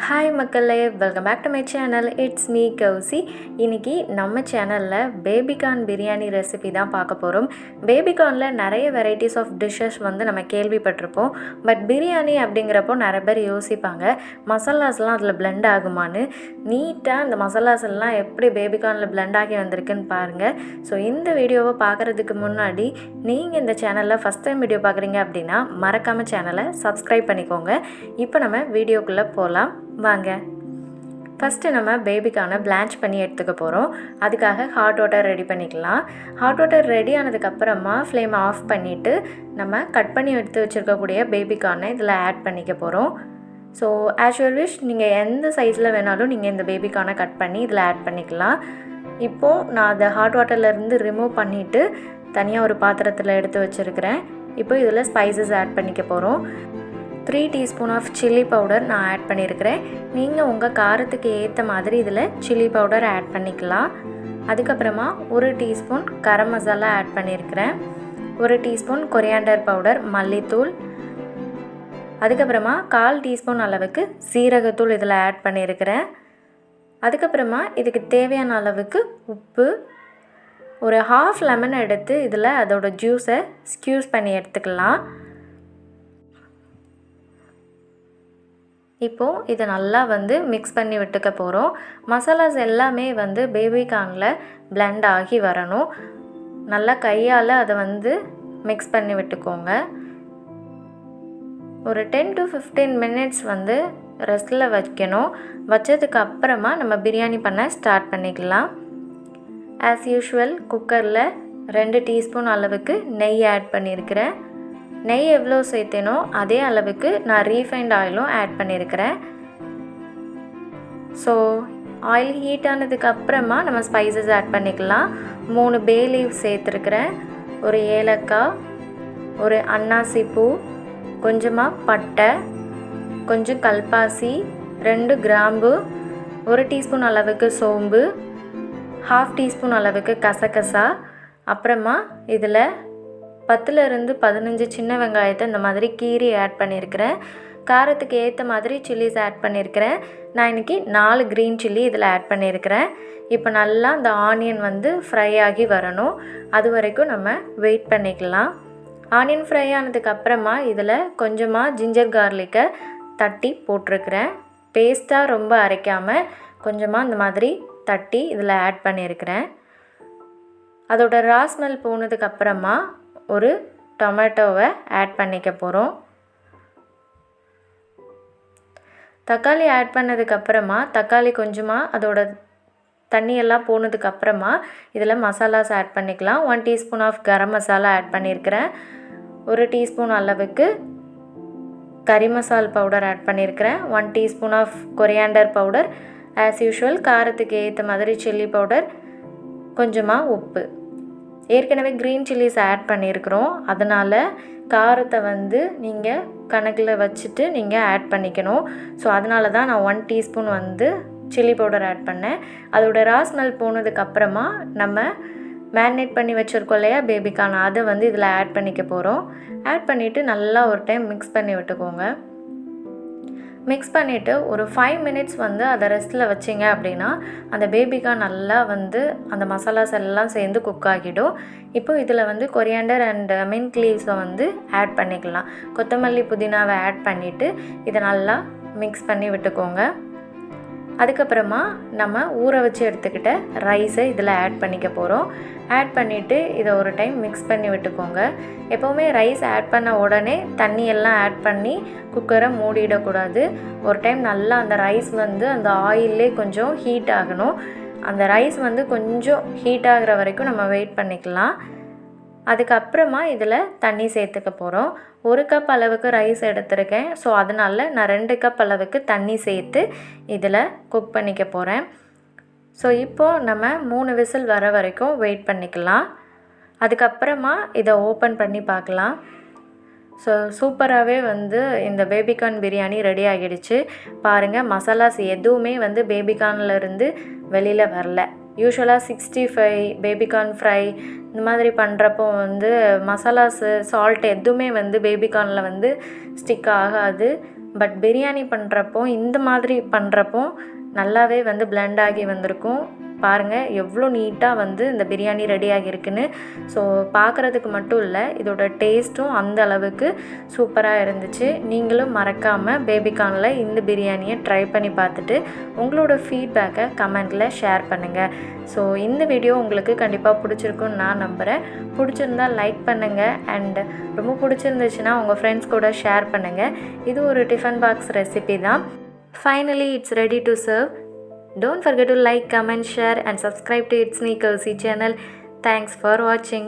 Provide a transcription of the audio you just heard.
Hi மக்களே, welcome back to my channel. It's me Kousi. இன்றைக்கி நம்ம சேனலில் பேபிகார்ன் பிரியாணி ரெசிபி தான் பார்க்க போகிறோம். பேபிகார்னில் நிறைய வெரைட்டிஸ் ஆஃப் டிஷ்ஷஸ் வந்து நம்ம கேள்விப்பட்டிருப்போம். பட் பிரியாணி அப்படிங்கிறப்போ நிறைய பேர் யோசிப்பாங்க, மசாலாஸ்லாம் அதில் பிளெண்ட் ஆகுமான்னு. நீட்டாக அந்த மசாலாஸ் எல்லாம் எப்படி பேபிகார்னில் பிளெண்ட் ஆகி வந்திருக்குன்னு பாருங்கள். ஸோ இந்த வீடியோவை பார்க்குறதுக்கு முன்னாடி நீங்கள் இந்த சேனலில் ஃபஸ்ட் டைம் வீடியோ பார்க்குறீங்க அப்படின்னா மறக்காமல் சேனலை சப்ஸ்கிரைப் பண்ணிக்கோங்க. இப்போ நம்ம வீடியோக்குள்ளே போகலாம் வாங்க. ஃபஸ்ட்டு நம்ம பேபிக்கான பிளான்ச் பண்ணி எடுத்துக்க போகிறோம். அதுக்காக ஹாட் வாட்டர் ரெடி பண்ணிக்கலாம். ஹாட் வாட்டர் ரெடி ஆனதுக்கப்புறமா ஃப்ளேம் ஆஃப் பண்ணிவிட்டு நம்ம கட் பண்ணி எடுத்து வச்சுருக்கக்கூடிய பேபிக்கானை இதில் ஆட் பண்ணிக்க போகிறோம். ஸோ ஆஸ் யூர் விஷ், நீங்கள் எந்த சைஸில் வேணாலும் நீங்கள் இந்த பேபிக்கானை கட் பண்ணி இதில் ஆட் பண்ணிக்கலாம். இப்போது நான் அதை ஹாட் வாட்டர்லேருந்து ரிமூவ் பண்ணிவிட்டு தனியாக ஒரு பாத்திரத்தில் எடுத்து வச்சுருக்கிறேன். இப்போ இதில் ஸ்பைசஸ் ஆட் பண்ணிக்க போகிறோம். 3 டீஸ்பூன் ஆஃப் சில்லி பவுடர் நான் ஆட் பண்ணியிருக்கிறேன். நீங்கள் உங்கள் காரத்துக்கு ஏற்ற மாதிரி இதில் சில்லி பவுடர் ஆட் பண்ணிக்கலாம். அதுக்கப்புறமா 1 டீஸ்பூன் கரம் மசாலா ஆட் பண்ணியிருக்கிறேன். 1 டீஸ்பூன் கொரியாண்டர் பவுடர், மல்லித்தூள். அதுக்கப்புறமா 1/4 டீஸ்பூன் அளவுக்கு சீரகத்தூள் இதில் ஆட் பண்ணியிருக்கிறேன். அதுக்கப்புறமா இதுக்கு தேவையான அளவுக்கு உப்பு. ஒரு 1/2 லெமன் எடுத்து இதில் அதோட ஜூஸை ஸ்க்யூஸ் பண்ணி எடுத்துக்கலாம். இப்போது இதை நல்லா வந்து மிக்ஸ் பண்ணி விட்டுக்க போகிறோம். மசாலாஸ் எல்லாமே வந்து பேபிகார்னில் பிளெண்ட் ஆகி வரணும். நல்லா கையால் அதை வந்து மிக்ஸ் பண்ணி விட்டுக்கோங்க. ஒரு 10 to 15 மினிட்ஸ் வந்து ரெஸ்ட்டில் வைக்கணும். வச்சதுக்கு அப்புறமா நம்ம பிரியாணி பண்ண ஸ்டார்ட் பண்ணிக்கலாம். ஆஸ் யூஷுவல் குக்கரில் 2 டீஸ்பூன் அளவுக்கு நெய் ஆட் பண்ணியிருக்கிறேன். நெய் எவ்வளோ சேர்த்தேனோ அதே அளவுக்கு நான் ரீஃபைண்ட் ஆயிலும் ஆட் பண்ணியிருக்கிறேன். ஸோ ஆயில் ஹீட் ஆனதுக்கு அப்புறமா நம்ம ஸ்பைசஸ் ஆட் பண்ணிக்கலாம். 3 பே லீவ் சேர்த்துருக்கிறேன், ஒரு ஏலக்காய், ஒரு அன்னாசி பூ, கொஞ்சமாக பட்டை, கொஞ்சம் கல்பாசி, 2 கிராம்பு, 1 டீஸ்பூன் அளவுக்கு சோம்பு, 1/2 டீஸ்பூன் அளவுக்கு கசகசா. அப்புறமா இதில் 10லிருந்து 15 சின்ன வெங்காயத்தை இந்த மாதிரி கீரி ஆட் பண்ணியிருக்கிறேன். காரத்துக்கு ஏற்ற மாதிரி சில்லிஸ் ஆட் பண்ணியிருக்கிறேன். நான் இன்றைக்கி 4 க்ரீன் சில்லி இதில் ஆட் பண்ணியிருக்கிறேன். இப்போ நல்லா இந்த ஆனியன் வந்து ஃப்ரை ஆகி வரணும். அது வரைக்கும் நம்ம வெயிட் பண்ணிக்கலாம். ஆனியன் ஃப்ரை ஆனதுக்கப்புறமா இதில் கொஞ்சமாக ஜிஞ்சர் கார்லிக்கை தட்டி போட்டிருக்கிறேன். பேஸ்ட்டாக ரொம்ப அரைக்காமல் கொஞ்சமாக இந்த மாதிரி தட்டி இதில் ஆட் பண்ணியிருக்கிறேன். அதோட ரா ஸ்மெல் போனதுக்கப்புறமா ஒரு டொமேட்டோவை ஆட் பண்ணிக்க போகிறோம். தக்காளி ஆட் பண்ணதுக்கப்புறமா தக்காளி கொஞ்சமாக அதோட தண்ணியெல்லாம் போனதுக்கப்புறமா இதில் மசாலாஸ் ஆட் பண்ணிக்கலாம். 1 teaspoon of garam masala add பண்ணியிருக்கிறேன். 1 டீஸ்பூன் அளவுக்கு கறி மசால் பவுடர் ஆட் பண்ணியிருக்கிறேன். 1 teaspoon of coriander powder, as usual காரத்துக்கு ஏற்ற மாதிரி சில்லி பவுடர், கொஞ்சமாக உப்பு. ஏற்கனவே க்ரீன் சில்லிஸ் ஆட் பண்ணியிருக்கிறோம், அதனால் காரத்தை வந்து நீங்கள் கணக்கில் வச்சுட்டு நீங்கள் ஆட் பண்ணிக்கணும். ஸோ அதனால தான் நான் 1 டீஸ்பூன் வந்து சில்லி பவுடர் ஆட் பண்ணேன். அதோட ரா ஸ்மெல் போனதுக்கப்புறமா நம்ம மேரினேட் பண்ணி வச்சுருக்கோம் இல்லையா பேபிக்கான, அதை வந்து இதில் ஆட் பண்ணிக்க போகிறோம். ஆட் பண்ணிவிட்டு நல்லா ஒரு டைம் மிக்ஸ் பண்ணி விட்டுக்கோங்க. மிக்ஸ் பண்ணிவிட்டு ஒரு 5 மினிட்ஸ் வந்து அதை ரெஸ்ட்டில் வச்சிங்க அப்படின்னா அந்த பேபிக்கான் நல்லா வந்து அந்த மசாலாஸ் எல்லாம் சேர்ந்து குக் ஆகிடும். இப்போ இதில் வந்து கொரியாண்டர் அண்ட் மின்ட் லீவ்ஸை வந்து ஆட் பண்ணிக்கலாம். கொத்தமல்லி புதினாவை ஆட் பண்ணிவிட்டு இதை நல்லா மிக்ஸ் பண்ணி விட்டுக்கோங்க. அதுக்கப்புறமா நம்ம ஊற வச்சு எடுத்துக்கிட்ட ரைஸை இதில் ஆட் பண்ணிக்க போகிறோம். ஆட் பண்ணிவிட்டு இதை ஒரு டைம் மிக்ஸ் பண்ணி விட்டுக்கோங்க. எப்போவுமே ரைஸ் ஆட் பண்ண உடனே தண்ணியெல்லாம் ஆட் பண்ணி குக்கரை மூடிடக்கூடாது. ஒரு டைம் நல்லா அந்த ரைஸ் வந்து அந்த ஆயிலே கொஞ்சம் ஹீட் ஆகணும். அந்த ரைஸ் வந்து கொஞ்சம் ஹீட் ஆகிற வரைக்கும் நம்ம வெயிட் பண்ணிக்கலாம். அதுக்கப்புறமா இதில் தண்ணி சேர்த்துக்க போகிறோம். 1 கப் அளவுக்கு ரைஸ் எடுத்திருக்கேன். ஸோ அதனால் நான் 2 கப் அளவுக்கு தண்ணி சேர்த்து இதில் குக் பண்ணிக்க போகிறேன். ஸோ இப்போது நம்ம 3 விசில் வர வரைக்கும் வெயிட் பண்ணிக்கலாம். அதுக்கப்புறமா இதை ஓப்பன் பண்ணி பார்க்கலாம். ஸோ சூப்பராகவே வந்து இந்த பேபிகார்ன் பிரியாணி ரெடி ஆகிடுச்சு. பாருங்கள், மசாலாஸ் எதுவுமே வந்து பேபிகார்ன்லேருந்து வெளியில் வரல. யூஸ்வலாக 65 பேபிகார்ன் ஃப்ரை இந்த மாதிரி பண்ணுறப்போ வந்து மசாலாஸு சால்ட் எதுவுமே வந்து பேபிகார்னில் வந்து ஸ்டிக் ஆகாது. பட் பிரியாணி பண்ணுறப்போ இந்த மாதிரி பண்ணுறப்போ நல்லாவே வந்து பிளெண்ட் ஆகி வந்திருக்கும். பாருங்கள் எவ்வளோ நீட்டாக வந்து இந்த பிரியாணி ரெடி ஆகியிருக்குன்னு. ஸோ பார்க்குறதுக்கு மட்டும் இல்லை, இதோட டேஸ்ட்டும் அந்த அளவுக்கு சூப்பராக இருந்துச்சு. நீங்களும் மறக்காமல் பேபிகார்னில் இந்த பிரியாணியை ட்ரை பண்ணி பார்த்துட்டு உங்களோட ஃபீட்பேக்கை கமெண்ட்டில் ஷேர் பண்ணுங்கள். ஸோ இந்த வீடியோ உங்களுக்கு கண்டிப்பாக பிடிச்சிருக்குன்னு நான் நம்புகிறேன். பிடிச்சிருந்தா லைக் பண்ணுங்கள் அண்ட் ரொம்ப பிடிச்சிருந்துச்சுன்னா உங்கள் ஃப்ரெண்ட்ஸ் கூட ஷேர் பண்ணுங்கள். இது ஒரு டிஃபன் பாக்ஸ் ரெசிபி தான். Finally, it's ready to serve. Don't forget to like, comment, share and subscribe to It's Me Cozy channel. Thanks for watching.